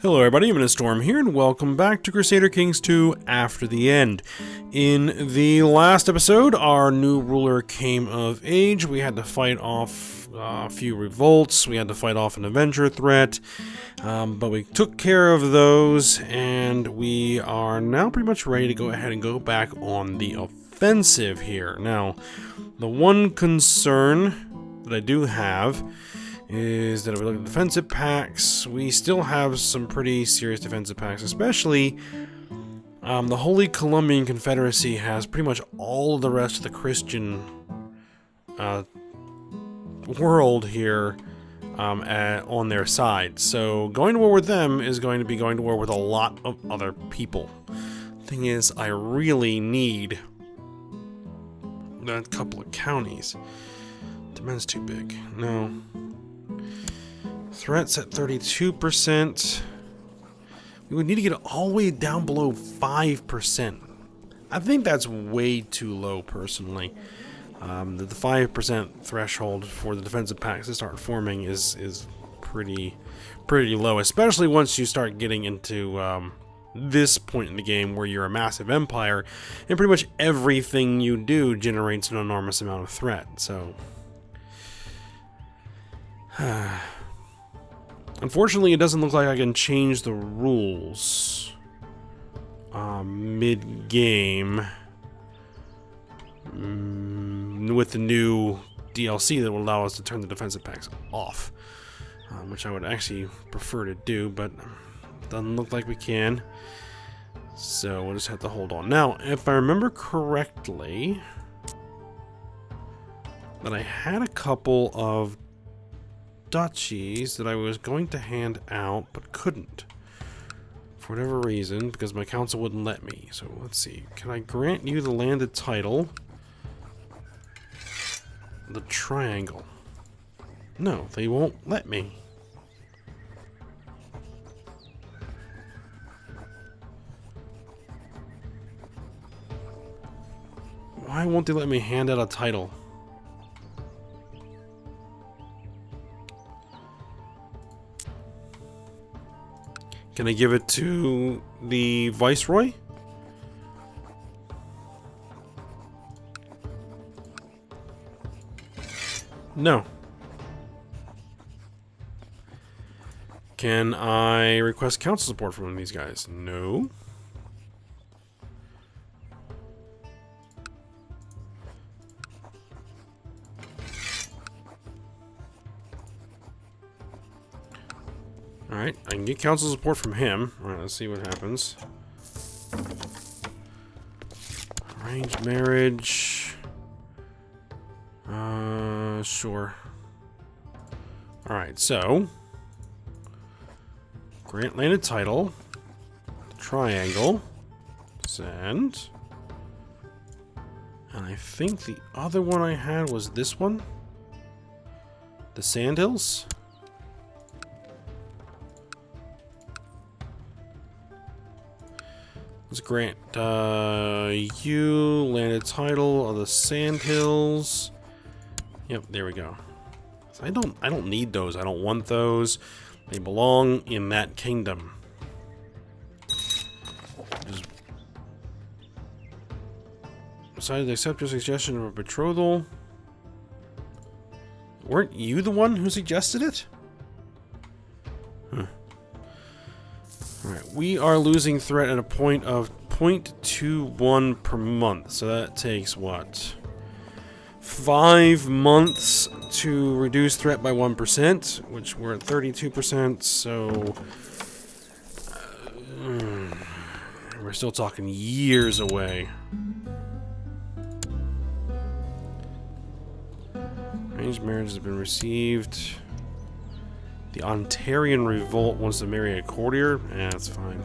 Hello everybody, I'm Storm here, and welcome back to Crusader Kings II After the End. In the last episode, our new ruler came of age. We had to fight off a few revolts, we had to fight off an Avenger threat, but we took care of those, and we are now pretty much ready to go ahead and go back on the offensive here. Now, the one concern that I do have is that if we look at defensive pacts, we still have some pretty serious defensive pacts, especially the Holy Columbian Confederacy has pretty much all of the rest of the Christian world here on their side. So going to war with them is going to be going to war with a lot of other people. Thing is, I really need that couple of counties. Demand's too big. No. Threats at 32%. We would need to get it all the way down below 5%. I think that's way too low, personally. The 5% threshold for the defensive packs to start forming is pretty low, especially once you start getting into this point in the game where you're a massive empire, and pretty much everything you do generates an enormous amount of threat. So, unfortunately, it doesn't look like I can change the rules mid-game with the new DLC that will allow us to turn the defensive packs off, which I would actually prefer to do, but it doesn't look like we can. So we'll just have to hold on. Now, if I remember correctly, that I had a couple of duchies that I was going to hand out but couldn't for whatever reason, because my council wouldn't let me. So let's see, can I grant you the landed title, the triangle? No, they won't let me. Why won't they let me hand out a title? Can I give it to the Viceroy? No. Can I request council support from these guys? No. Alright, I can get council support from him. Alright, let's see what happens. Arranged marriage. Sure. Alright, so grant landed title. Triangle. Send. And I think the other one I had was this one. The Sandhills. Let's grant you landed title of the Sandhills. Yep, there we go. So I don't need those. I don't want those. They belong in that kingdom. Just decided to accept your suggestion of a betrothal. Weren't you the one who suggested it? Huh. Alright, we are losing threat at a point of 0.21 per month. So that takes what? 5 months to reduce threat by 1%, which we're at 32%, so we're still talking years away. Arranged marriage has been received. The Ontarian Revolt wants to marry a courtier. Yeah, that's fine.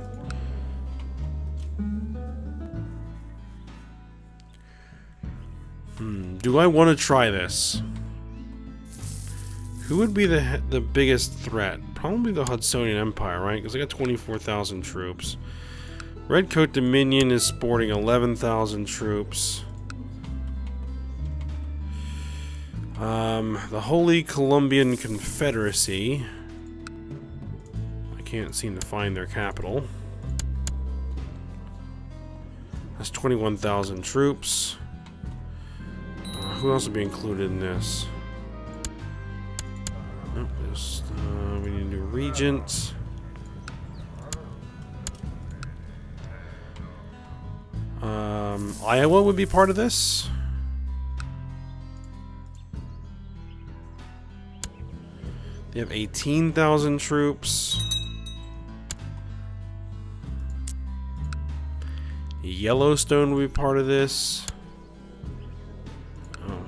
Do I want to try this? Who would be the biggest threat? Probably the Hudsonian Empire, right? Because I got 24,000 troops. Redcoat Dominion is sporting 11,000 troops. The Holy Columbian Confederacy. I can't seem to find their capital. That's 21,000 troops. Who else would be included in this? Nope, we need a new regent. Iowa would be part of this. They have 18,000 troops. Yellowstone would be part of this. Oh,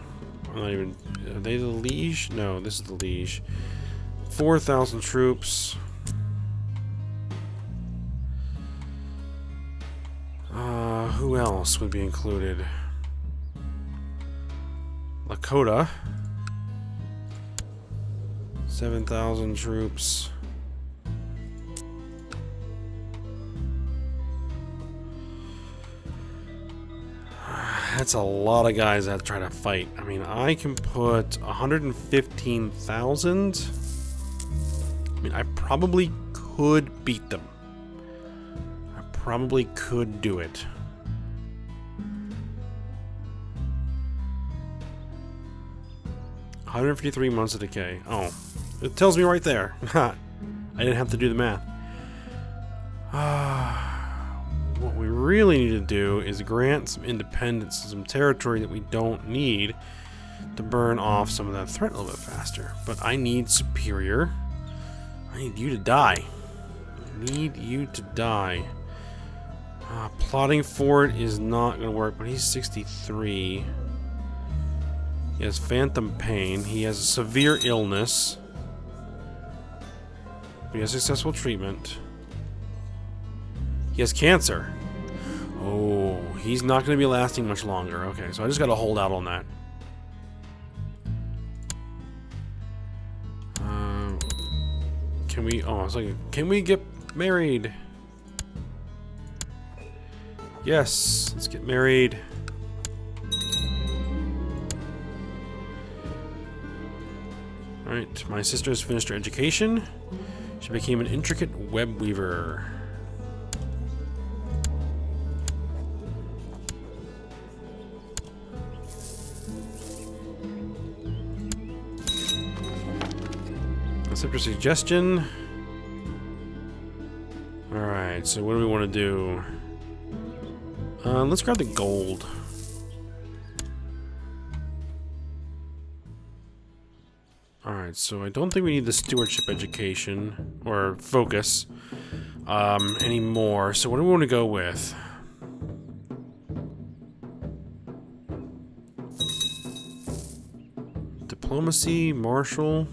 I'm not even. Are they the liege? No, this is the liege. 4,000 troops. Who else would be included? Lakota. 7,000 troops. That's a lot of guys that try to fight. I mean, I can put 115,000. I mean, I probably could beat them. I probably could do it. $153 months of decay. Oh, it tells me right there. I didn't have to do the math. What we really need to do is grant some independence to some territory that we don't need to burn off some of that threat a little bit faster. But I need superior. I need you to die. I need you to die. Plotting for it is not going to work, but he's 63. He has phantom pain. He has a severe illness. He has successful treatment. He has cancer. Oh, he's not going to be lasting much longer. Okay, so I just got to hold out on that. Can we... Oh, it's like... Can we get married? Yes, let's get married. Alright, my sister has finished her education. She became an intricate web weaver. Accept your suggestion. Alright, so what do we want to do? Let's grab the gold. Alright, so I don't think we need the stewardship education, or focus, anymore. So what do we want to go with? Diplomacy, martial.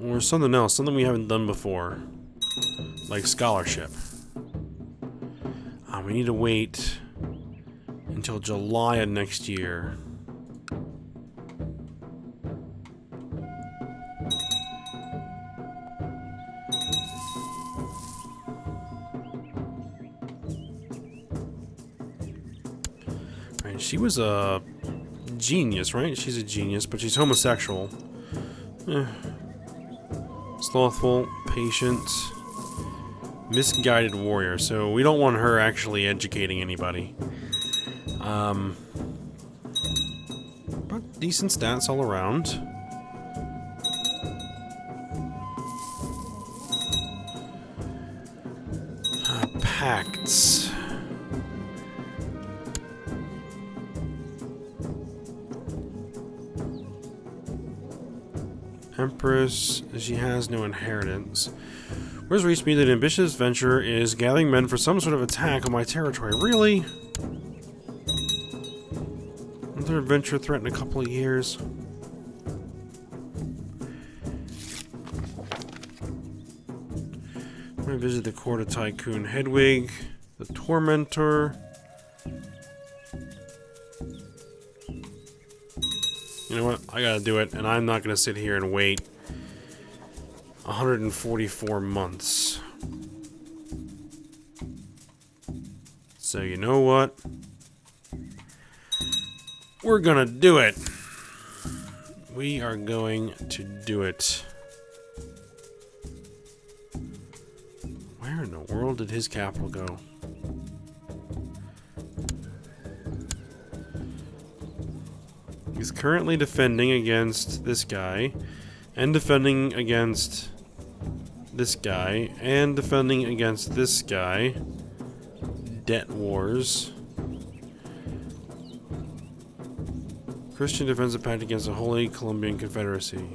Or something else, something we haven't done before. Like scholarship. We need to wait until July of next year. Right, she was a genius, right? She's a genius, but she's homosexual. Slothful, patient, misguided warrior. So we don't want her actually educating anybody. But decent stats all around. Pacts. Empress, she has no inheritance. Where's reached me that an ambitious venture is gathering men for some sort of attack on my territory. Really? Another adventure threat in a couple of years. I'm gonna visit the court of Tycoon Hedwig, the Tormentor. You know what? I gotta do it, and I'm not gonna sit here and wait 144 months. So you know what? We're gonna do it. We are going to do it. Where in the world did his capital go? He's currently defending against this guy, and defending against this guy, and defending against this guy. Debt wars. Christian defends a pact against the Holy Columbian Confederacy.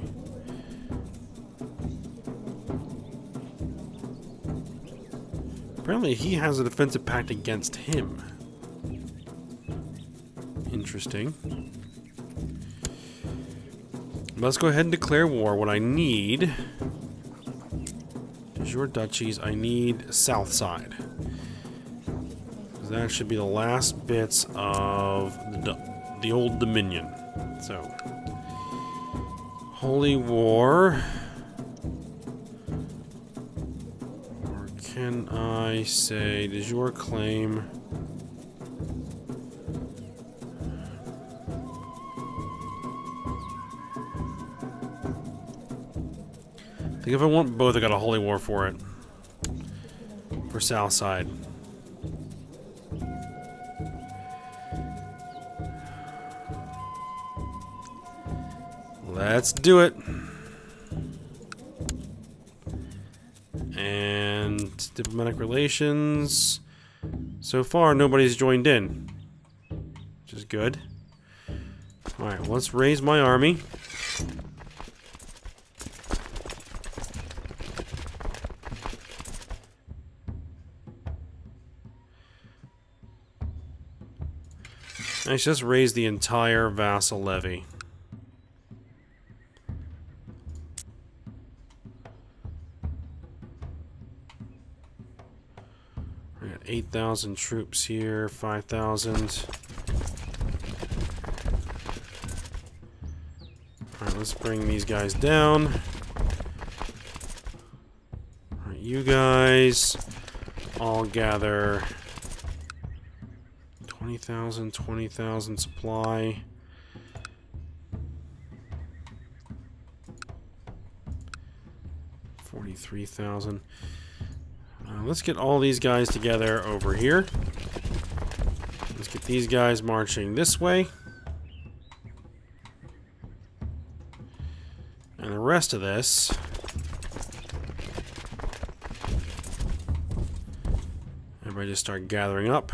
Apparently he has a defensive pact against him. Interesting. Let's go ahead and declare war. What I need is your duchies. I need south side. That should be the last bits of the old Dominion. So, Holy War. Or can I say, de jure claim? I think if I want both, I got a Holy War for it. For Southside. Let's do it. And diplomatic relations. So far, nobody's joined in, which is good. Alright, let's raise my army. Let's just raise the entire vassal levy. We got 8,000 troops here, 5,000. Alright, let's bring these guys down. Alright, you guys all gather 20,000 supply. $43,000. Let's get all these guys together over here. Let's get these guys marching this way. And the rest of this, everybody just start gathering up.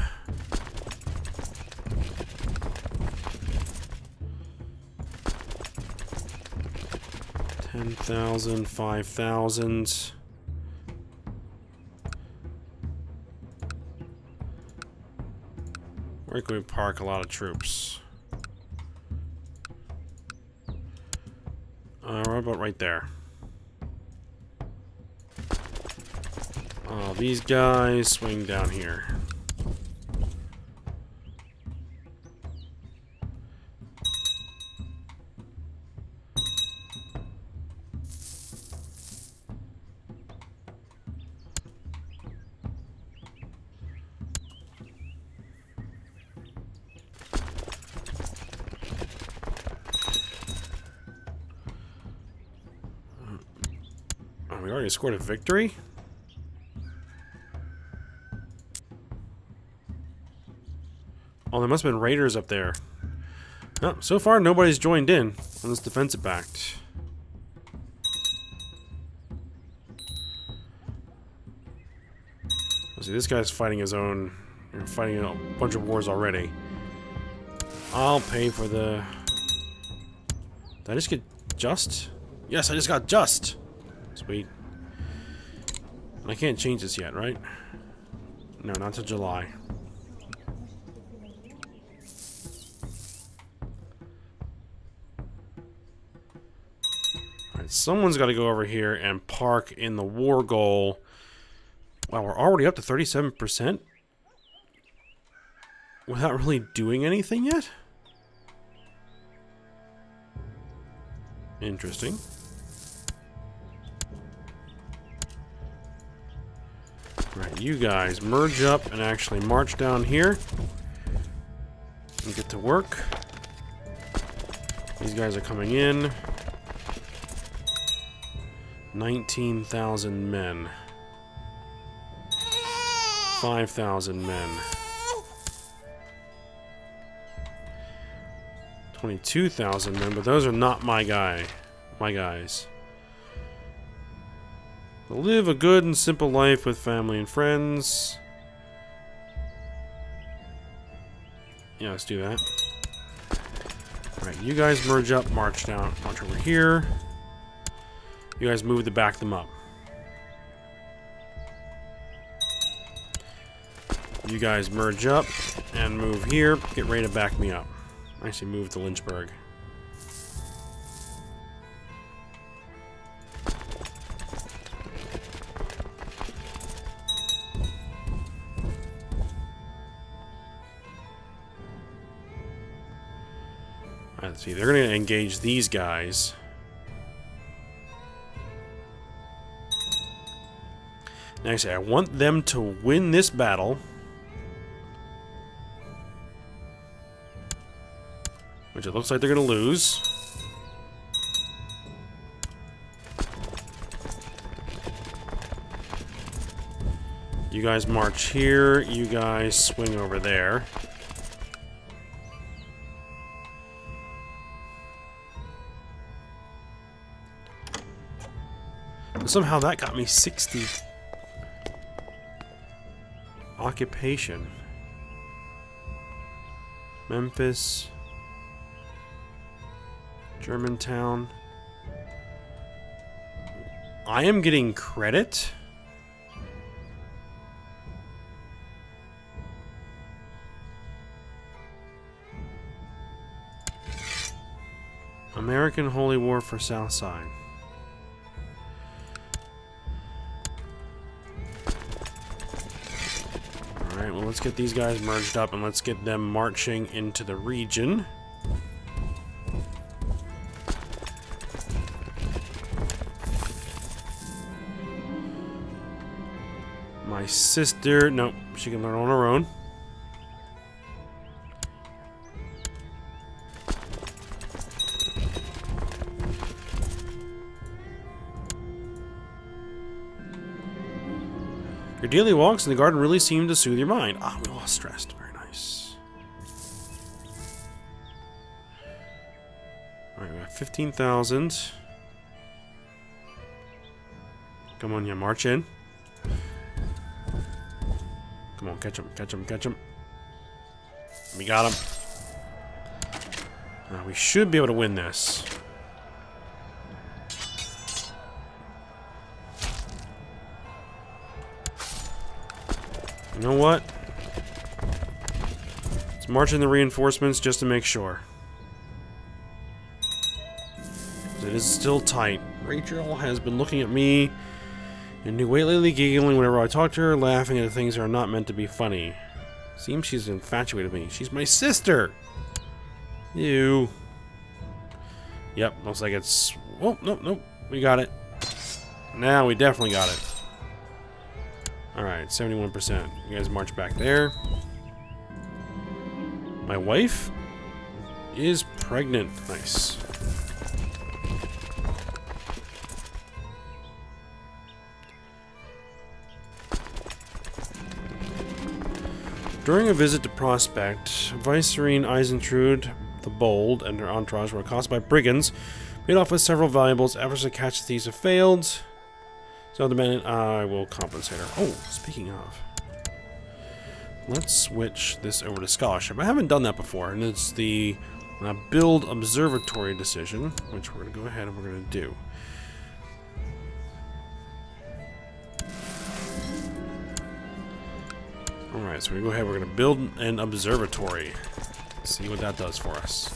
10,000, 5,000. Where can we park a lot of troops? What about right there? These guys swing down here. We already scored a victory? Oh, there must have been raiders up there. Oh, so far, nobody's joined in on this defensive pact. See, this guy's fighting his own, fighting a bunch of wars already. I'll pay for the... Did I just get just? Yes, I just got just. Sweet. And I can't change this yet, right? No, not till July. Alright, someone's got to go over here and park in the war goal. Wow, we're already up to 37%? Without really doing anything yet? Interesting. Right, you guys merge up and actually march down here and get to work. These guys are coming in. 19,000 men. 5,000 men. 22,000 men, but those are not my guys. Live a good and simple life with family and friends. Yeah, let's do that. Alright, you guys merge up, march down, march over here. You guys move to back them up. You guys merge up and move here. Get ready to back me up. Actually, move to Lynchburg. Let's see, they're going to engage these guys. Next, I want them to win this battle. Which it looks like they're going to lose. You guys march here. You guys swing over there. Somehow that got me 60. Occupation. Memphis. Germantown. I am getting credit. American Holy War for Southside. Alright, well, let's get these guys merged up and let's get them marching into the region. My sister, no, she can learn on her own. Your daily walks in the garden really seem to soothe your mind. Ah, we lost stressed. Very nice. Alright, we got 15,000. Come on, yeah, march in. Come on, catch him, catch him, catch him. We got him. We should be able to win this. You know what? Let's march in the reinforcements just to make sure. It is still tight. Rachel has been looking at me and lately giggling whenever I talk to her, laughing at things that are not meant to be funny. Seems she's infatuated with me. She's my sister! Ew. Yep, looks like it's... Oh, nope, nope. We got it. Now we definitely got it. Alright, 71%. You guys march back there. My wife is pregnant. Nice. During a visit to Prospect, Vicereine Eisentrud the Bold and her entourage were accosted by brigands, made off with several valuables. Efforts to catch the thieves have failed. So the men, I will compensate her. Oh, speaking of, let's switch this over to scholarship. I haven't done that before, and it's the build observatory decision, which we're going to go ahead and we're going to do. Alright, so we go ahead, we're going to build an observatory. See what that does for us.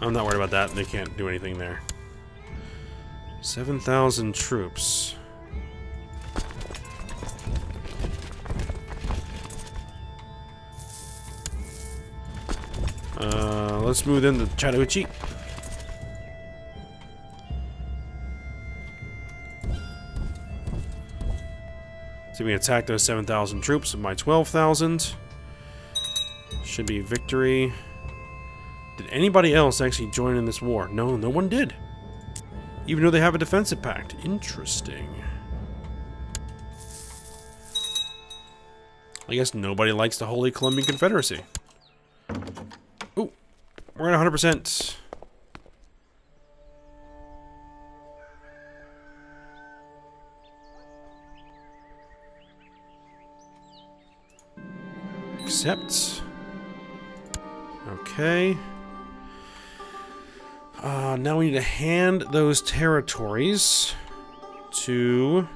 I'm not worried about that. They can't do anything there. 7,000 troops. Let's move into Chattahoochee. See if we can attack those 7,000 troops with my 12,000. Should be victory. Did anybody else actually join in this war? No, no one did. Even though they have a defensive pact. Interesting. I guess nobody likes the Holy Columbian Confederacy. Ooh, we're at 100%. Accept. Okay. Now we need to hand those territories to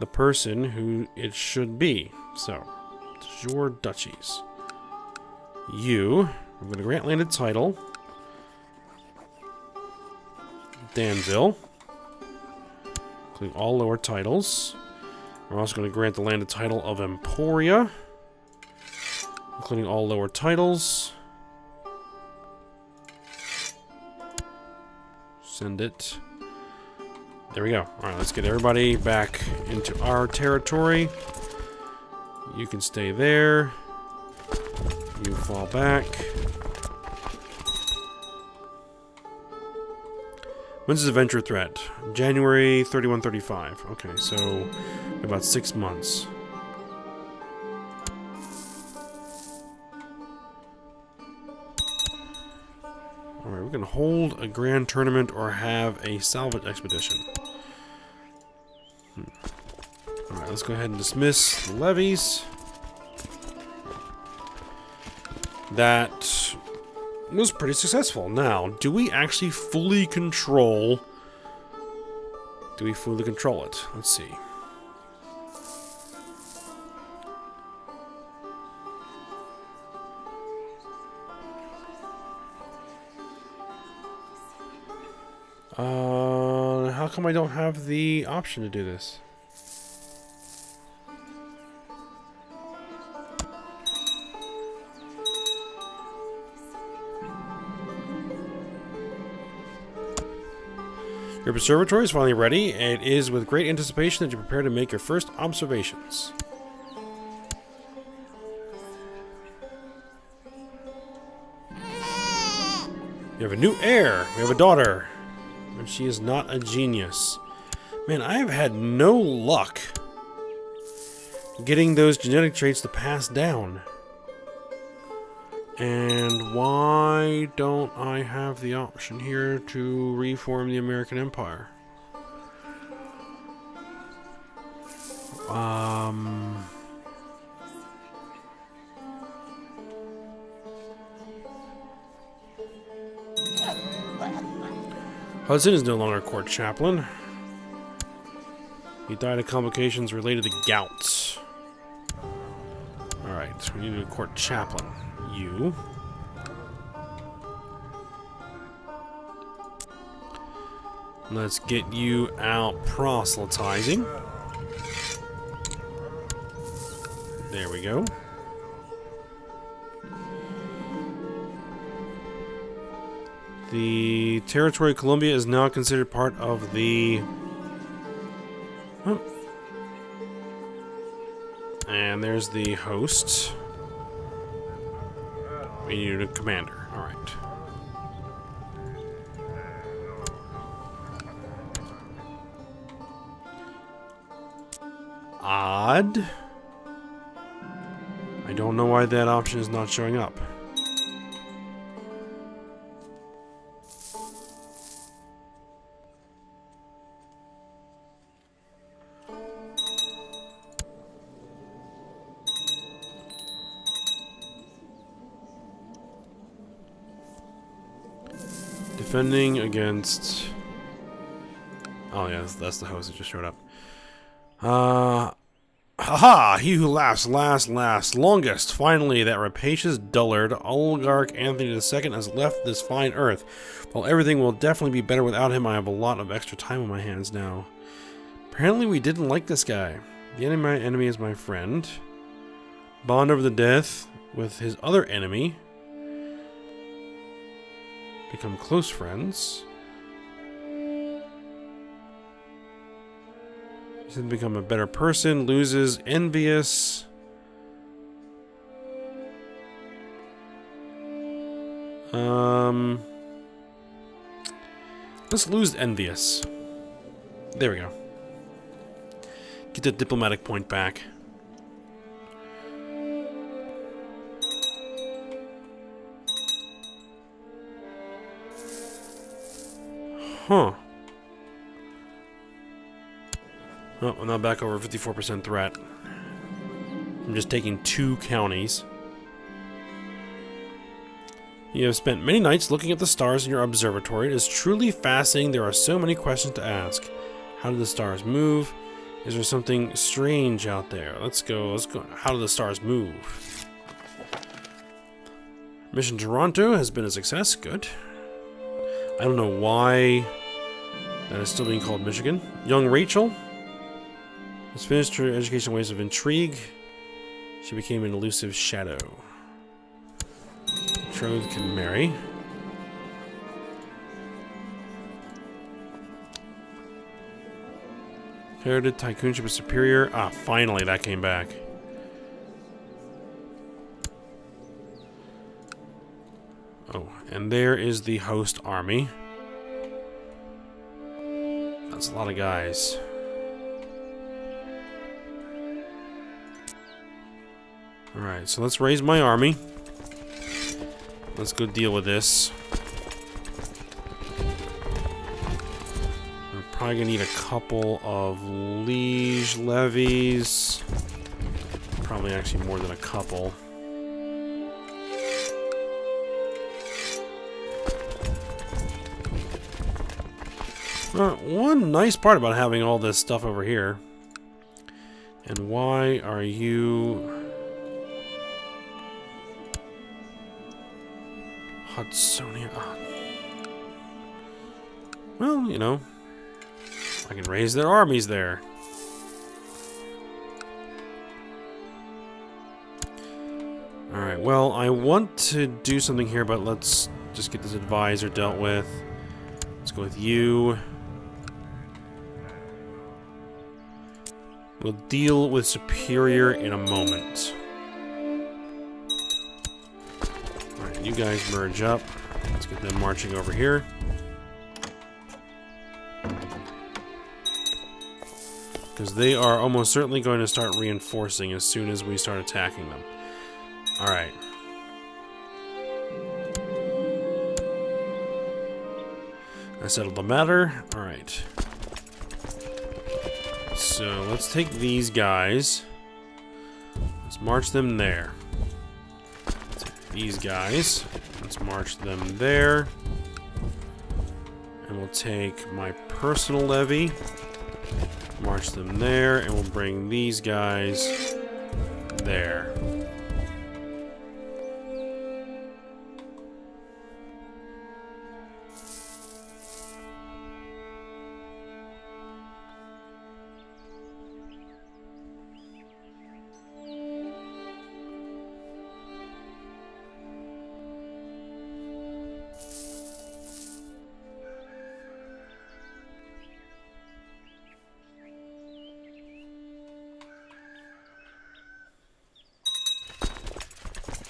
the person who it should be. So, it's your duchies. You, I'm going to grant landed title. Danville. Including all lower titles. We're also going to grant the landed title of Emporia. Including all lower titles. Send it. There we go. Alright, let's get everybody back into our territory. You can stay there. You fall back. When's this adventure threat? January 31-35. Okay, so about 6 months. Alright, we can hold a grand tournament or have a salvage expedition. Alright, let's go ahead and dismiss the levies. That was pretty successful. Now, do we actually fully control... Do we fully control it? Let's see. How come I don't have the option to do this? Your observatory is finally ready. It is with great anticipation that you prepare to make your first observations. You have a new heir. We have a daughter. And she is not a genius. Man, I have had no luck getting those genetic traits to pass down. And why don't I have the option here to reform the American Empire? Hudson is no longer court chaplain. He died of complications related to gout. Alright, we need a court chaplain. You. Let's get you out proselytizing. There we go. The territory of Columbia is now considered part of the... Oh. And there's the host. We need a commander. Alright. Odd. I don't know why that option is not showing up. Defending against... Oh yeah, that's the host that just showed up. Haha! He who laughs lasts longest. Finally, that rapacious dullard, Oligarch Anthony II, has left this fine earth. While everything will definitely be better without him, I have a lot of extra time on my hands now. Apparently we didn't like this guy. The enemy is my friend. Bond over the death with his other enemy. Become close friends. He said become a better person. Loses envious. Let's lose envious. There we go. Get the diplomatic point back. Huh. Oh, I'm now back over 54% threat. I'm just taking 2 counties. You have spent many nights looking at the stars in your observatory. It is truly fascinating. There are so many questions to ask. How do the stars move? Is there something strange out there? Let's go. How do the stars move? Mission Toronto has been a success. Good. I don't know why that is still being called Michigan. Young Rachel has finished her education ways of intrigue. She became an elusive shadow. Betrothed can marry. Inherited tycoonship is superior. Ah, finally that came back. Oh, and there is the host army. That's a lot of guys. Alright, so let's raise my army. Let's go deal with this. I'm probably gonna need a couple of liege levies. Probably actually more than a couple. One nice part about having all this stuff over here. And why are you... Hudsonia. Oh. Well, you know, I can raise their armies there. Alright, well, I want to do something here, but let's just get this advisor dealt with. Let's go with you. We'll deal with Superior in a moment. Alright, you guys merge up. Let's get them marching over here. Because they are almost certainly going to start reinforcing as soon as we start attacking them. Alright. I settled the matter. Alright. So, let's take these guys. Let's march them there. Take these guys. Let's march them there. And we'll take my personal levy. March them there. And we'll bring these guys there.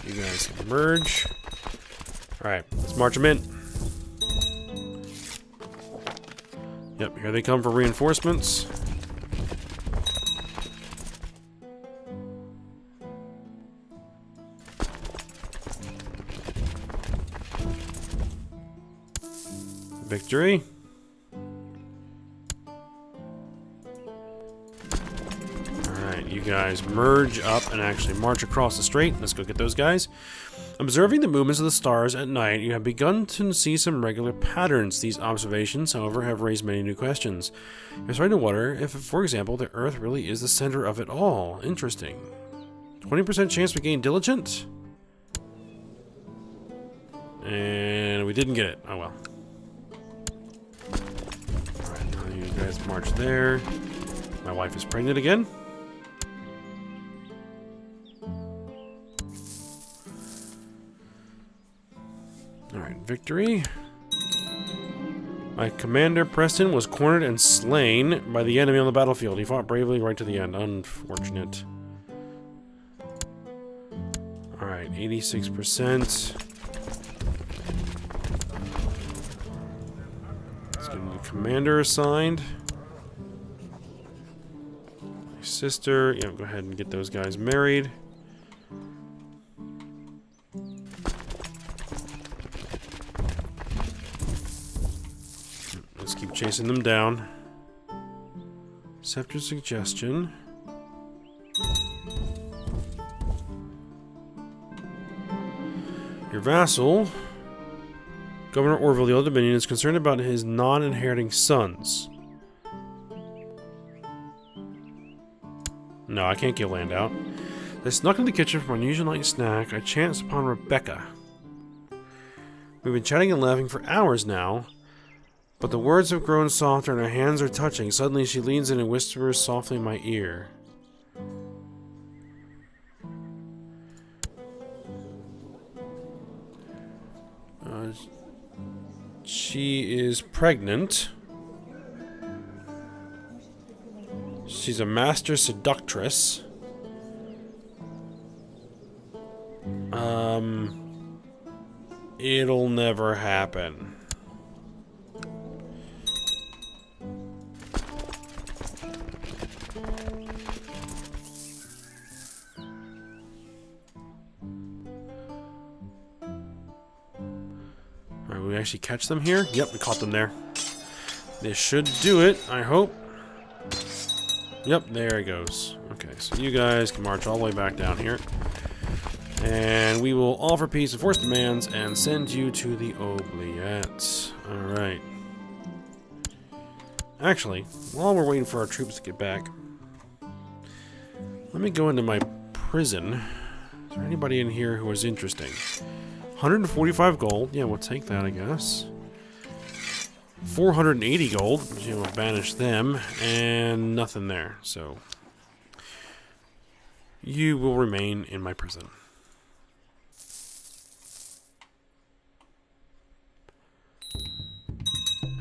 You guys can merge. Alright, let's march them in. Yep, here they come for reinforcements. Victory. You guys merge up and actually march across the strait. Let's go get those guys. Observing the movements of the stars at night, you have begun to see some regular patterns. These observations, however, have raised many new questions. You're starting to wonder if, for example, the Earth really is the center of it all. Interesting. 20% chance we gain diligent? And we didn't get it. Oh well. Alright, now you guys march there. My wife is pregnant again. Alright, victory. My commander, Preston, was cornered and slain by the enemy on the battlefield. He fought bravely right to the end. Unfortunate. Alright, 86%. commander assigned. My sister. Yeah, go ahead and get those guys married. Let's keep chasing them down. Scepter suggestion. Your vassal, Governor Orville, the Old Dominion, is concerned about his non-inheriting sons. No, I can't get land out. I snuck into the kitchen for an unusual night snack. I chanced upon Rebecca. We've been chatting and laughing for hours now, but the words have grown softer and our hands are touching. Suddenly she leans in and whispers softly in my ear. She is pregnant. She's a master seductress. It'll never happen. Alright, we actually catch them here? Yep, we caught them there. This should do it, I hope. Yep, there it goes. Okay, so you guys can march all the way back down here. And we will offer peace and force demands and send you to the oubliettes. Alright. Actually, while we're waiting for our troops to get back, let me go into my prison. Is there anybody in here who is interesting? 145 gold. Yeah, we'll take that, I guess. 480 gold. You know, banish them. And nothing there. So, you will remain in my prison.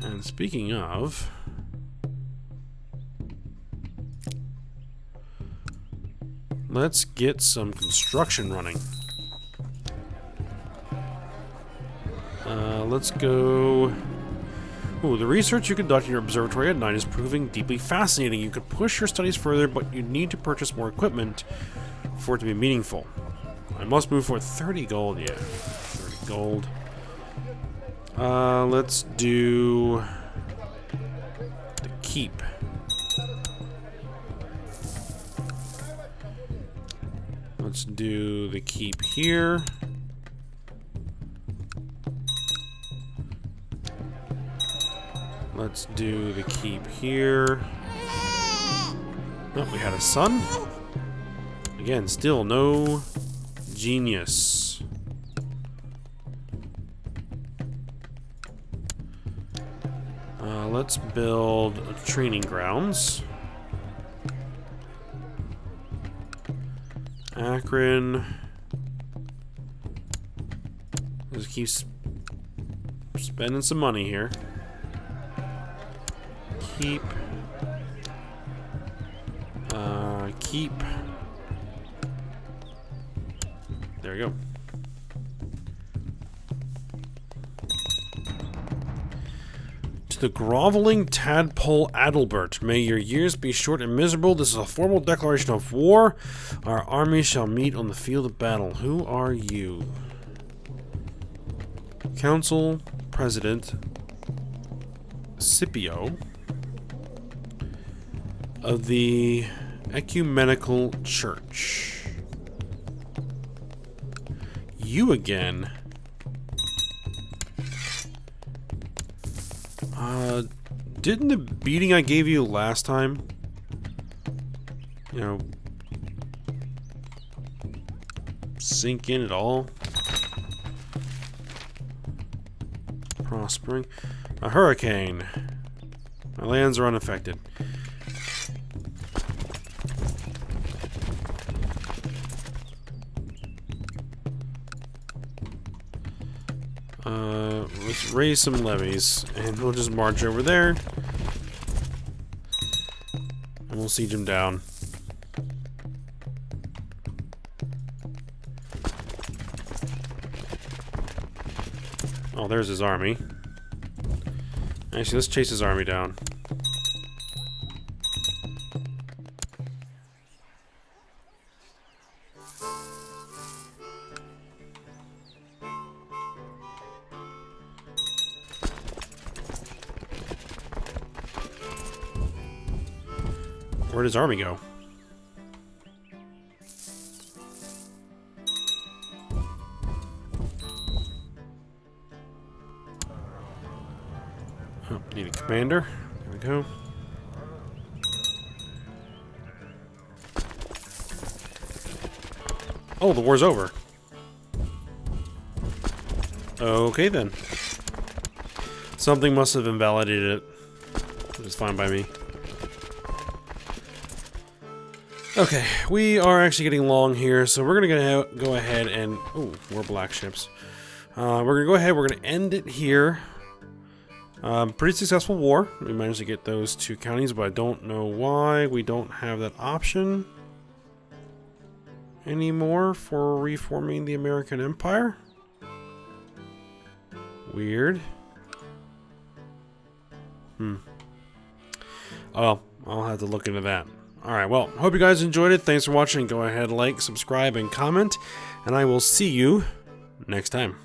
And speaking of, let's get some construction running. Let's go. Ooh, the research you conduct in your observatory at night is proving deeply fascinating. You could push your studies further, but you need to purchase more equipment for it to be meaningful. I must move for 30 gold. Yeah, 30 gold. Let's do the keep. Let's do the keep here. Let's do the keep here. Oh, we had a son. Again, still no genius. Let's build training grounds. Akron. Just keep spending some money here. Keep. Keep. There we go. To the groveling tadpole Adalbert, may your years be short and miserable. This is a formal declaration of war. Our army shall meet on the field of battle. Who are you? Council President Scipio of the Ecumenical Church. You again? Didn't the beating I gave you last time, you know, sink in at all? Prospering. A hurricane. My lands are unaffected. Let's raise some levies, and we'll just march over there, and we'll siege him down. Oh, there's his army. Actually, let's chase his army down. Where'd his army go? Oh, need a commander. There we go. Oh, the war's over. Okay then. Something must have invalidated it. Which is fine by me. Okay, we are actually getting long here, so we're gonna go ahead and... Oh, more black ships. We're gonna go ahead, we're gonna end it here. Pretty successful war. We managed to get those 2 counties, but I don't know why we don't have that option anymore for reforming the American Empire. Weird. Oh, I'll have to look into that. Alright, well, hope you guys enjoyed it. Thanks for watching. Go ahead, like, subscribe, and comment. And I will see you next time.